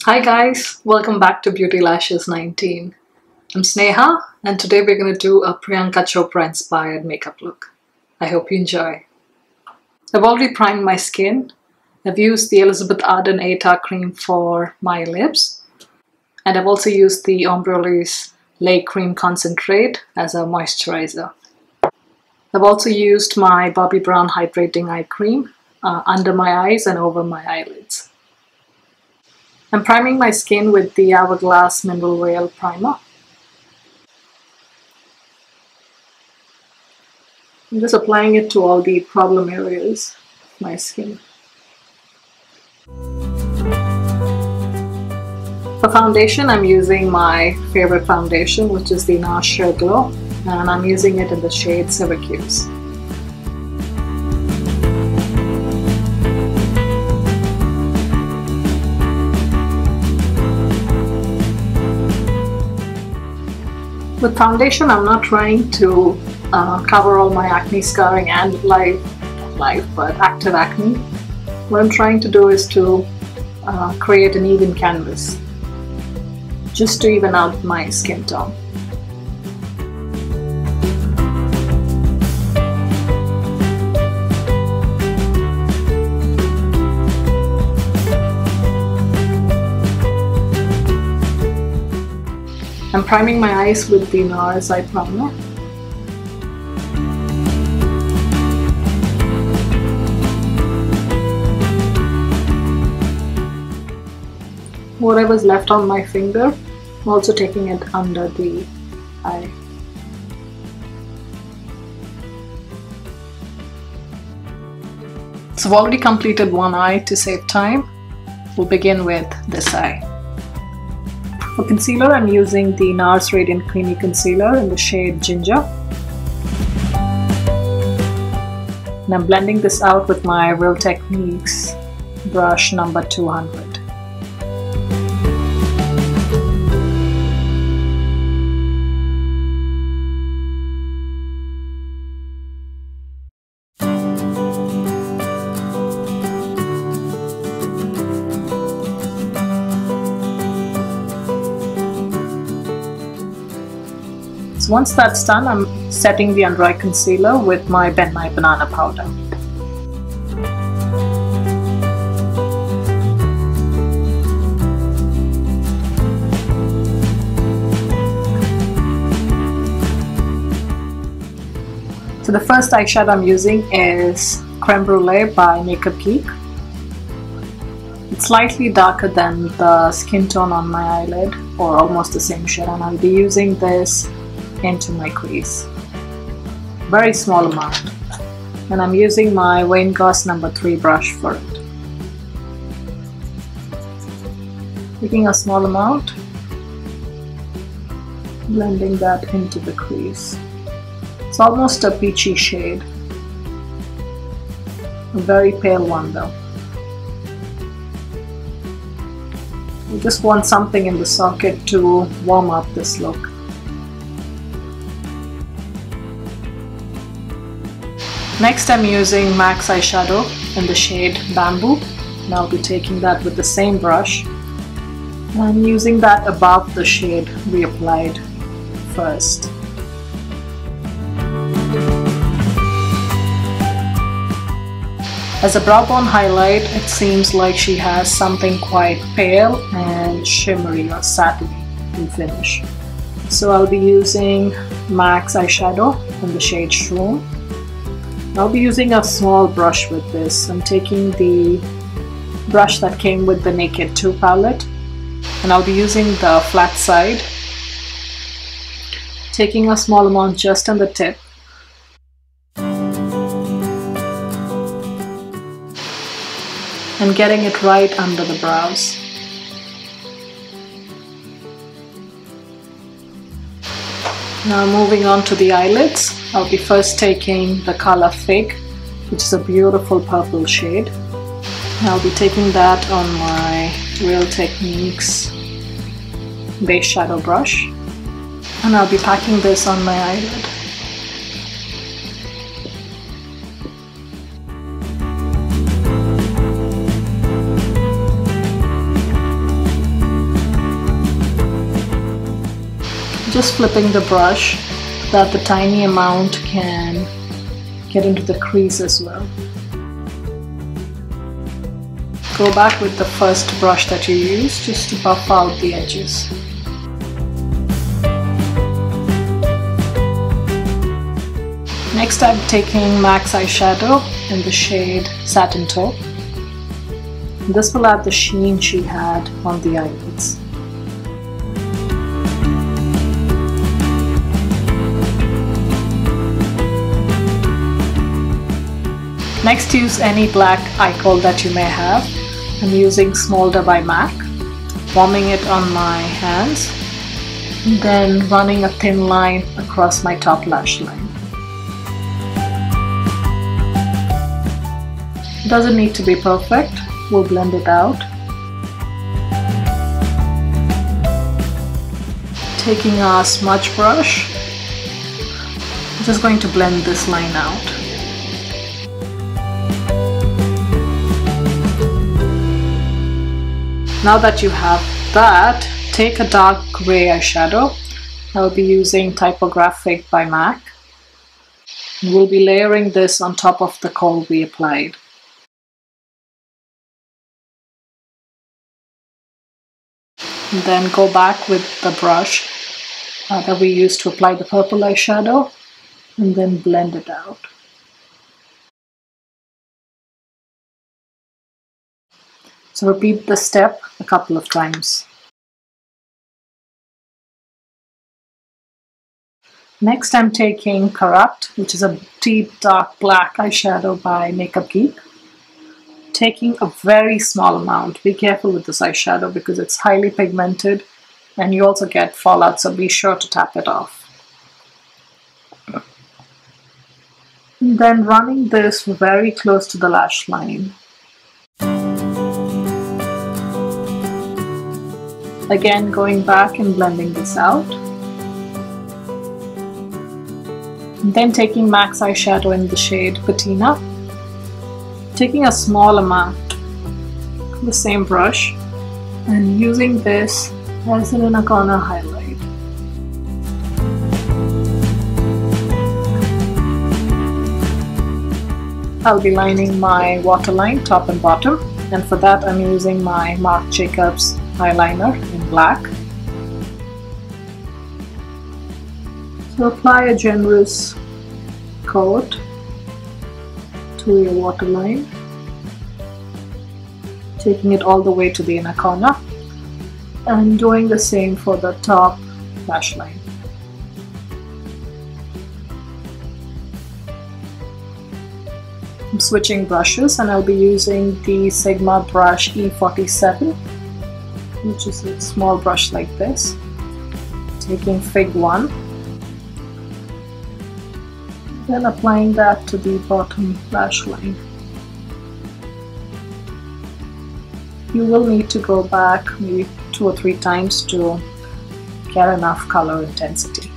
Hi guys, welcome back to Beautylashes19. I'm Sneha and today we're going to do a Priyanka Chopra inspired makeup look. I hope you enjoy. I've already primed my skin. I've used the Elizabeth Arden 8-hour cream for my lips. And I've also used the Embryolisse Lait cream concentrate as a moisturizer. I've also used my Bobbi brown hydrating eye cream under my eyes and over my eyelids. I'm priming my skin with the Hourglass Mineral Oil Primer. I'm just applying it to all the problem areas of my skin. For foundation, I'm using my favorite foundation, which is the NARS Sheer Glow, and I'm using it in the shade Syracuse. With foundation, I'm not trying to cover all my acne scarring and active acne. What I'm trying to do is to create an even canvas, just to even out my skin tone. I'm priming my eyes with the NARS eye primer. Whatever's left on my finger, I'm also taking it under the eye. So I've already completed one eye. To save time, we'll begin with this eye. For concealer, I'm using the NARS Radiant Creamy Concealer in the shade Ginger. And I'm blending this out with my Real Techniques brush number 200. So once that's done, I'm setting the under eye concealer with my Bend My Banana powder. So the first eyeshadow I'm using is Creme Brule by Makeup Geek. It's slightly darker than the skin tone on my eyelid, or almost the same shade, and I'll be using this into my crease. Very small amount. And I'm using my Wayne Goss number 3 brush for it. Taking a small amount, blending that into the crease. It's almost a peachy shade. A very pale one though. You just want something in the socket to warm up this look. Next, I'm using MAC's eyeshadow in the shade Bamboo, and I'll be taking that with the same brush and using that above the shade we applied first. As a brow bone highlight, it seems like she has something quite pale and shimmery or satiny in finish. So I'll be using MAC's eyeshadow in the shade Shroom. I'll be using a small brush with this. I'm taking the brush that came with the Naked 2 palette, and I'll be using the flat side, taking a small amount just on the tip, and getting it right under the brows. Now moving on to the eyelids, I'll be first taking the color Fig, which is a beautiful purple shade. I'll be taking that on my Real Techniques base shadow brush, and I'll be packing this on my eyelid. Just flipping the brush that the tiny amount can get into the crease as well. Go back with the first brush that you used just to buff out the edges. Next I'm taking MAC's eyeshadow in the shade Satin Taupe. This will add the sheen she had on the eyelids. Next, use any black eye kohl that you may have. I'm using Smolder by MAC, warming it on my hands, and then running a thin line across my top lash line. It doesn't need to be perfect, we'll blend it out. Taking a smudge brush, I'm just going to blend this line out. Now that you have that, take a dark grey eyeshadow. I'll be using Typographic by MAC. We'll be layering this on top of the kohl we applied. And then go back with the brush that we used to apply the purple eyeshadow and then blend it out. So repeat the step a couple of times. Next I'm taking Corrupt, which is a deep dark black eyeshadow by Makeup Geek. Taking a very small amount. Be careful with this eyeshadow because it's highly pigmented and you also get fallout, so be sure to tap it off. And then running this very close to the lash line. Again, going back and blending this out. And then taking MAC's eyeshadow in the shade Patina. Taking a small amount of the same brush and using this as an inner corner highlight. I'll be lining my waterline top and bottom, and for that I'm using my Marc Jacobs eyeliner in black. So apply a generous coat to your waterline, taking it all the way to the inner corner and doing the same for the top lash line. I'm switching brushes and I'll be using the Sigma brush E47, which is a small brush like this. Taking Fig 1, then applying that to the bottom lash line. You will need to go back maybe 2 or 3 times to get enough color intensity.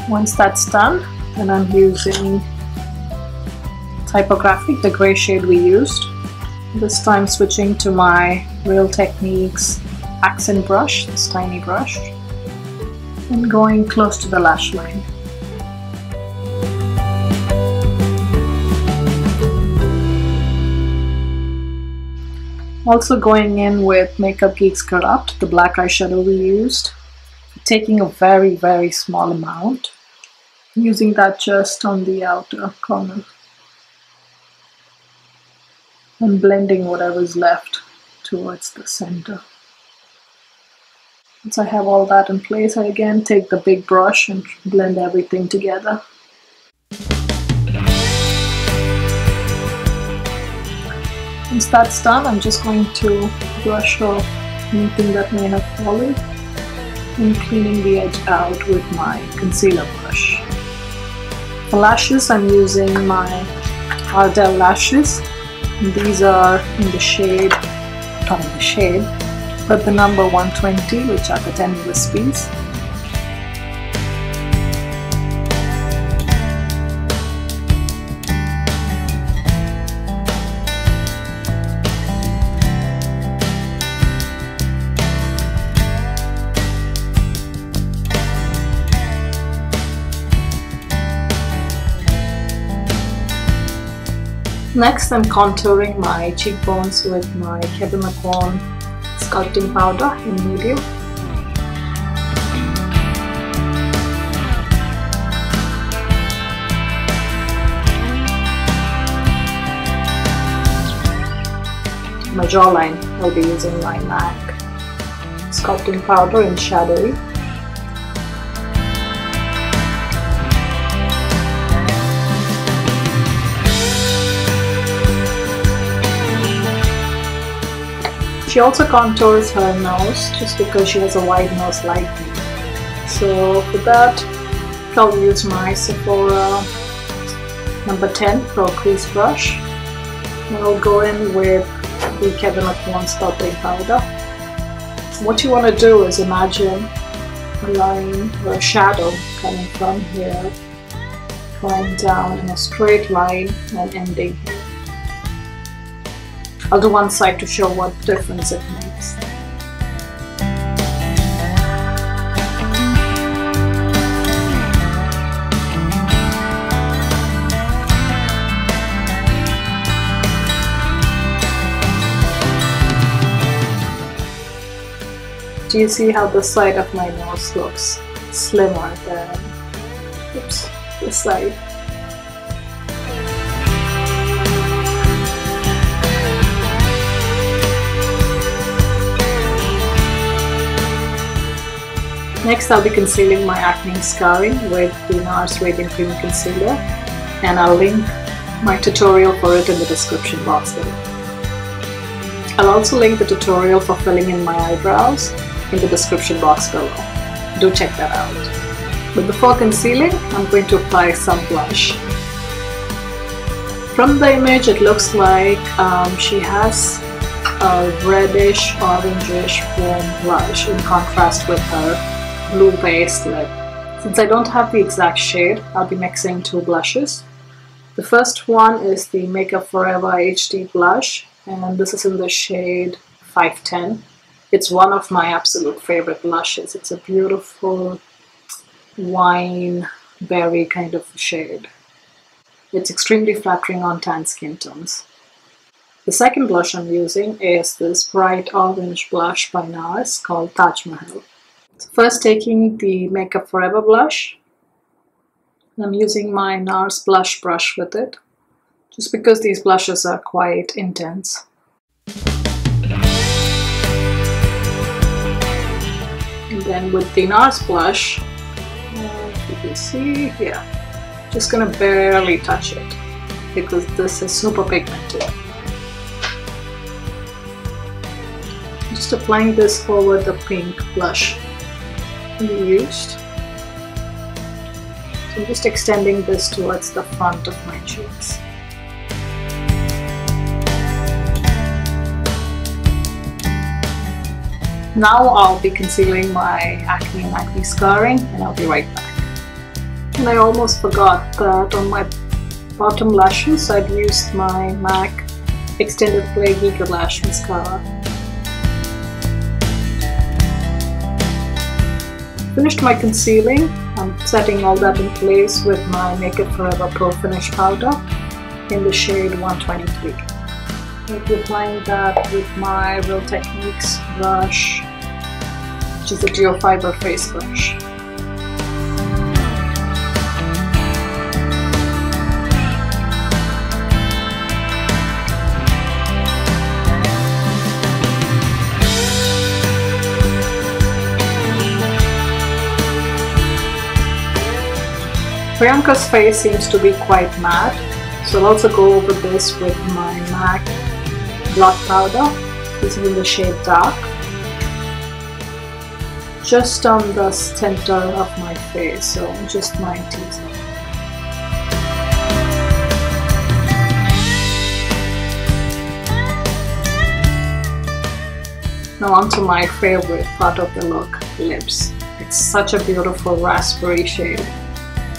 Once that's done, then I'm using Typographic, the gray shade we used. This time switching to my Real Techniques accent brush, this tiny brush, and going close to the lash line. Also going in with Makeup Geek's Corrupt, the black eyeshadow we used, taking a very, very small amount, using that just on the outer corner, and blending whatever's left towards the center. Once I have all that in place, I again take the big brush and blend everything together. Once that's done, I'm just going to brush off anything that may have fallen and cleaning the edge out with my concealer brush. For lashes, I'm using my Adrell lashes. And these are in the shade, not in the shade, but the number 120, which are the demi wispies. Next, I'm contouring my cheekbones with my Aucoin sculpting powder in medium. My jawline, I'll be using my MAC sculpting powder in Shadowy. She also contours her nose just because she has a wide nose like me. So for that, I'll use my Sephora number 10 Pro Crease Brush. And I'll go in with the Aucoin sculpting powder. What you want to do is imagine a line or a shadow coming from here, going down in a straight line and ending here. I'll do one side to show what difference it makes. Do you see how this side of my nose looks slimmer than, oops, this side? Next, I'll be concealing my acne scarring with the NARS Radiant Cream Concealer, and I'll link my tutorial for it in the description box below. I'll also link the tutorial for filling in my eyebrows in the description box below. Do check that out. But before concealing, I'm going to apply some blush. From the image, it looks like she has a reddish, orangish foam blush in contrast with her blue base lip. Since I don't have the exact shade, I'll be mixing two blushes. The first one is the Makeup Forever HD blush, and this is in the shade 510. It's one of my absolute favorite blushes. It's a beautiful wine berry kind of shade. It's extremely flattering on tan skin tones. The second blush I'm using is this bright orange blush by NARS called Taj Mahal. So first, taking the Makeup Forever blush, I'm using my NARS blush brush with it, just because these blushes are quite intense. And then with the NARS blush, you can see here, just gonna barely touch it because this is super pigmented. Just applying this over the pink blush we used. So I'm just extending this towards the front of my cheeks. Now I'll be concealing my acne and acne scarring, and I'll be right back. And I almost forgot that on my bottom lashes I'd used my MAC Extended Play Geeker Lash Mascara. Finished my concealing. I'm setting all that in place with my Makeup Forever Pro Finish powder in the shade 123. I'll be applying that with my Real Techniques brush, which is a Duo Fiber face brush. Priyanka's face seems to be quite matte, so I'll also go over this with my MAC blot powder. This is in the shade Dark, just on the center of my face, so just my T-zone. Now onto my favorite part of the look, lips. It's such a beautiful raspberry shade.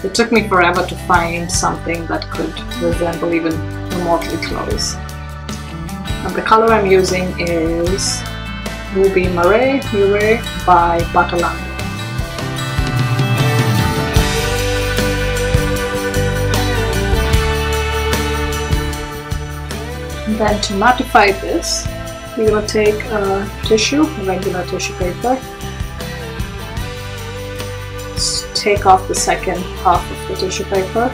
It took me forever to find something that could resemble even remotely close. And the color I'm using is Ruby Murray by Batalango. Then to mattify this, we're going to take a tissue, a regular tissue paper. Take off the second half of the tissue paper.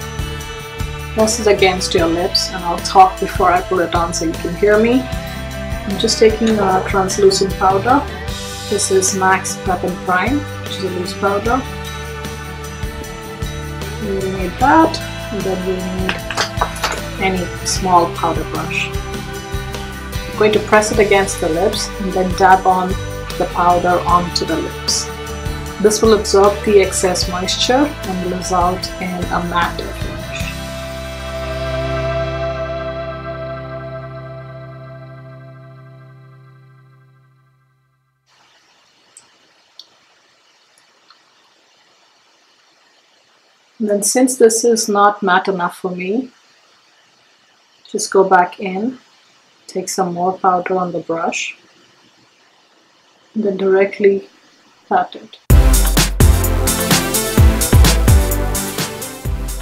Press it against your lips, and I'll talk before I put it on so you can hear me. I'm just taking a translucent powder. This is MAC's Prep and Prime, which is a loose powder. We need that, and then we need any small powder brush. I'm going to press it against the lips and then dab on the powder onto the lips. This will absorb the excess moisture and will result in a matte finish. And then since this is not matte enough for me, just go back in, take some more powder on the brush, and then directly pat it.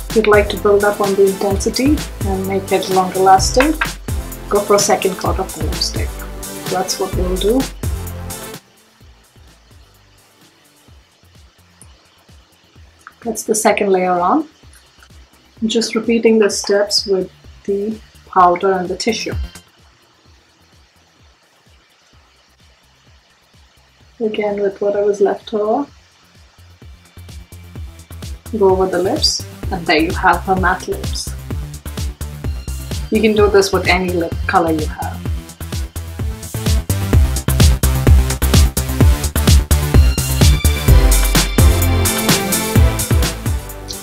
If you'd like to build up on the intensity and make it longer lasting, go for a second coat of the lipstick. So that's what we'll do. That's the second layer on. I'm just repeating the steps with the powder and the tissue. Again with what I was left over. Go over the lips, and there you have her matte lips. You can do this with any lip color you have.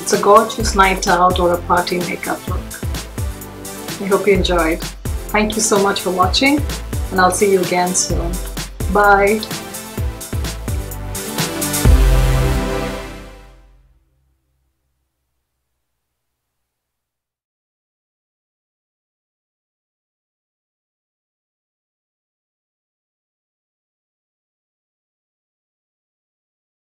It's a gorgeous night out or a party makeup look. I hope you enjoyed. Thank you so much for watching, and I'll see you again soon. Bye!